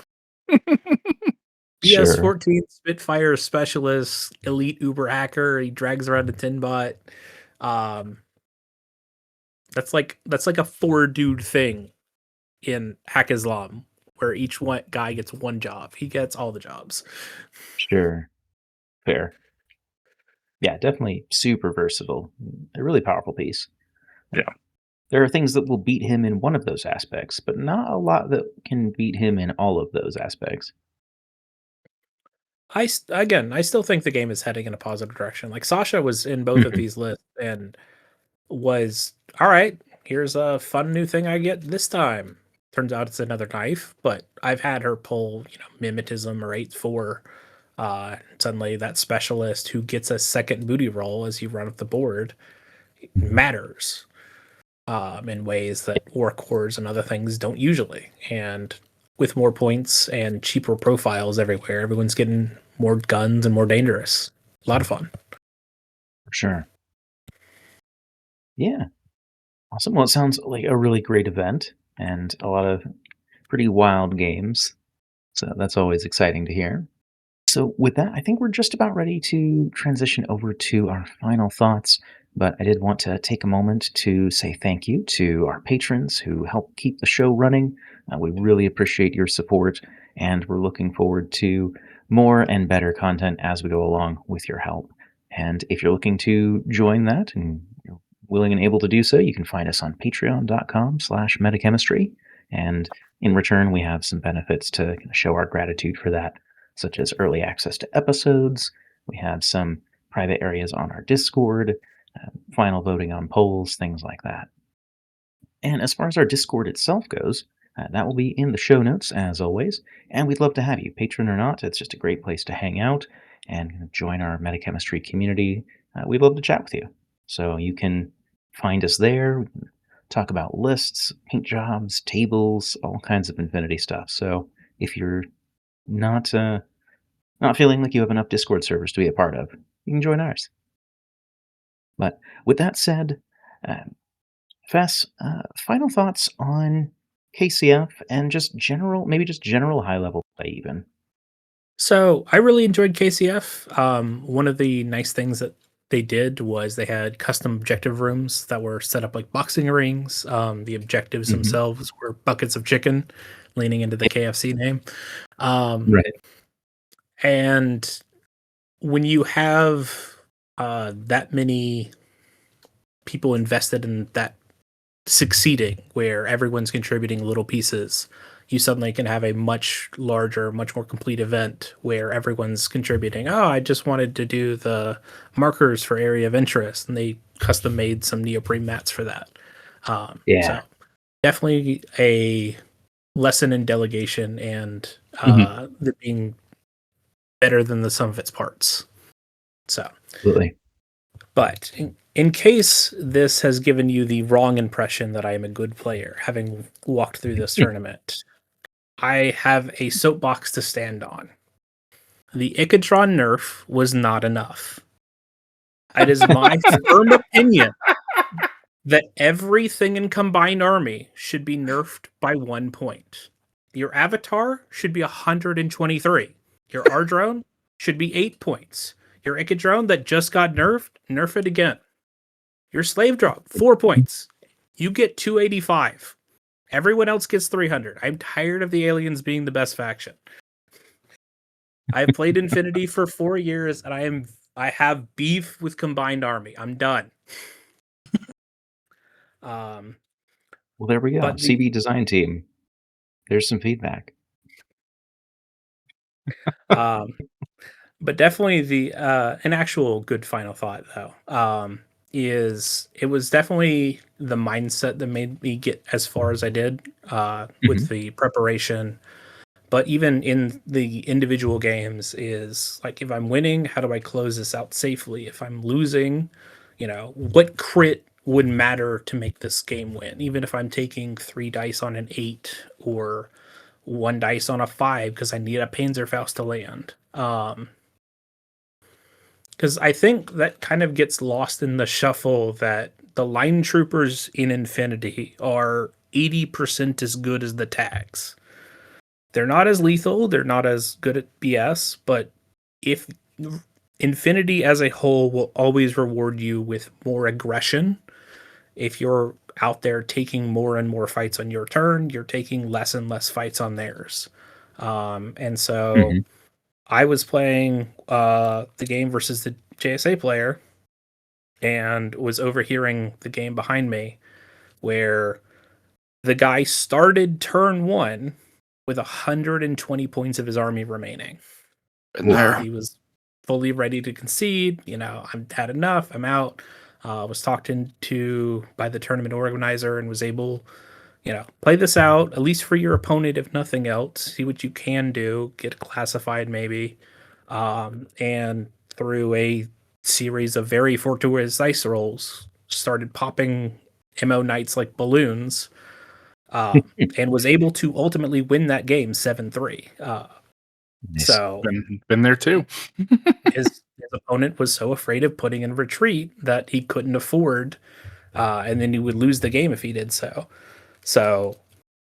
He has Sure. 14 Spitfire specialist, elite Uber hacker. He drags around a Tinbot. That's like a 4-dude thing in Haqqislam, where each one guy gets one job. He gets all the jobs. Sure. Fair. Yeah, definitely super versatile. A really powerful piece. Yeah. There are things that will beat him in one of those aspects, but not a lot that can beat him in all of those aspects. I still think the game is heading in a positive direction. Like Sasha was in both of Mhm. these lists and was all right. Here's a fun new thing I get this time. Turns out it's another knife, but I've had her pull, mimetism or 8-4. Suddenly that specialist who gets a second booty roll as you run up the board matters in ways that Orc Wars and other things don't usually. And with more points and cheaper profiles everywhere, everyone's getting more guns and more dangerous. A lot of fun. For sure. Yeah. Awesome. Well, it sounds like a really great event and a lot of pretty wild games. So that's always exciting to hear. So, with that, I think we're just about ready to transition over to our final thoughts. But I did want to take a moment to say thank you to our patrons who help keep the show running. We really appreciate your support, and we're looking forward to more and better content as we go along with your help. And if you're looking to join that and you're willing and able to do so, you can find us on patreon.com/metachemistry. And in return, we have some benefits to show our gratitude for that, such as early access to episodes. We have some private areas on our Discord, final voting on polls, things like that. And as far as our Discord itself goes, that will be in the show notes as always. And we'd love to have you, patron or not. It's just a great place to hang out and join our metachemistry community. We'd love to chat with you. So you can find us there. We can talk about lists, paint jobs, tables, all kinds of Infinity stuff. So if you're not feeling like you have enough Discord servers to be a part of, you can join ours. But with that said, uh, Fess, final thoughts on KCF and maybe just general high level play, even. So I really enjoyed KCF. One of the nice things that they did was they had custom objective rooms that were set up like boxing rings. The objectives Mhm. themselves were buckets of chicken, leaning into the KFC name. Um, Right. and when you have that many people invested in that succeeding, where everyone's contributing little pieces, you suddenly can have a much larger, much more complete event where everyone's contributing. Oh, I just wanted to do the markers for area of interest, and they custom made some neoprene mats for that. Yeah. So definitely a lesson in delegation and Mhm. the being better than the sum of its parts. So, Absolutely. but in case this has given you the wrong impression that I am a good player, having walked through this tournament, I have a soapbox to stand on. The Ichatron nerf was not enough. It is my firm opinion that everything in Combined Army should be nerfed by 1 point. Your avatar should be 123. Your R drone should be 8 points. Your Ichatron that just got nerfed, nerf it again. Your slave drop, 4 points. You get 285. Everyone else gets 300. I'm tired of the aliens being the best faction. I've played Infinity for 4 years and I have beef with Combined Army. I'm done. Um, Well, there we go. but the CB design team. There's some feedback. um, but definitely the an actual good final thought though is it was definitely the mindset that made me get as far as I did with Mhm. the preparation. But even in the individual games is like, if I'm winning, how do I close this out safely? If I'm losing, what crit would matter to make this game win. Even if I'm taking 3 dice on an 8 or 1 dice on a 5 because I need a Panzerfaust to land. Because I think that kind of gets lost in the shuffle that the line troopers in Infinity are 80% as good as the tags. They're not as lethal, they're not as good at BS, but if Infinity as a whole will always reward you with more aggression. If you're out there taking more and more fights on your turn, you're taking less and less fights on theirs. And so Mhm. I was playing the game versus the JSA player and was overhearing the game behind me where the guy started turn 1 with 120 points of his army remaining. Been there. He was fully ready to concede. I've had enough. I'm out. Was talked into by the tournament organizer and was able, play this out, at least for your opponent, if nothing else. See what you can do. Get classified, maybe. And through a series of very fortuitous dice rolls, started popping MO Knights like balloons, and was able to ultimately win that game 7-3. Nice. So Been there too. his opponent was so afraid of putting in retreat that he couldn't afford, and then he would lose the game if he did so. So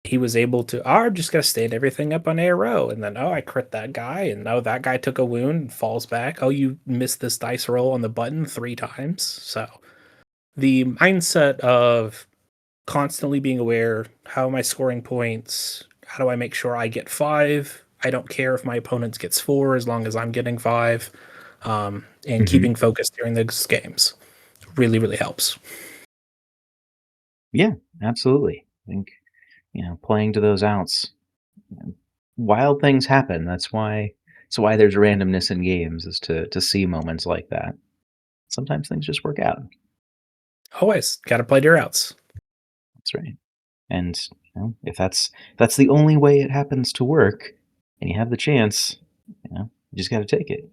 he was able to, I'm just going to stand everything up on ARO. And then, I crit that guy. And that guy took a wound and falls back. Oh, you missed this dice roll on the button 3 times. So the mindset of constantly being aware, how am I scoring points? How do I make sure I get 5? I don't care if my opponent gets 4 as long as I'm getting 5. And Mhm. keeping focused during those games really, really helps. Yeah, absolutely. I think, playing to those outs. Wild things happen. That's why there's randomness in games, is to see moments like that. Sometimes things just work out. Always got to play your outs. That's right. And if that's the only way it happens to work, and you have the chance, you just got to take it.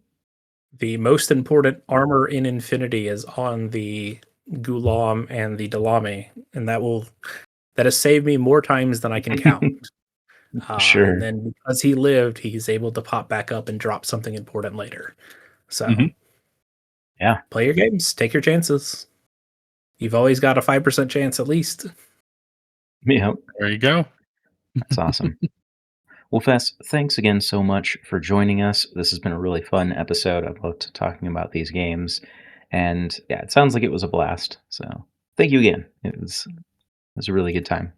The most important armor in Infinity is on the Gulam and the Dalami, and that has saved me more times than I can count. And Sure. then because he lived, he's able to pop back up and drop something important later. So Mhm. Yeah. play your games, take your chances. You've always got a 5% chance at least. Yeah. There you go. That's awesome. Well, Fess, thanks again so much for joining us. This has been a really fun episode. I've loved talking about these games. And yeah, it sounds like it was a blast. So thank you again. It was a really good time.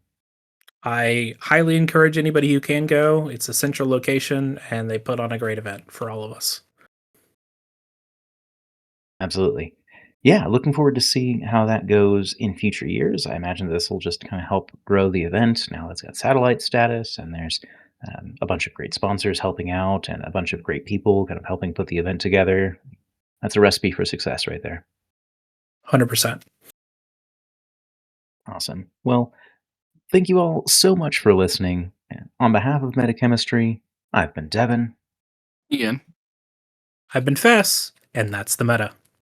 I highly encourage anybody who can go. It's a central location, and they put on a great event for all of us. Absolutely. Yeah, looking forward to seeing how that goes in future years. I imagine this will just kind of help grow the event. Now it's got satellite status, and there's a bunch of great sponsors helping out, and a bunch of great people kind of helping put the event together. That's a recipe for success right there. 100%. Awesome. Well, thank you all so much for listening. And on behalf of Metachemistry, I've been Devin. Ian. I've been Fess, and that's the meta.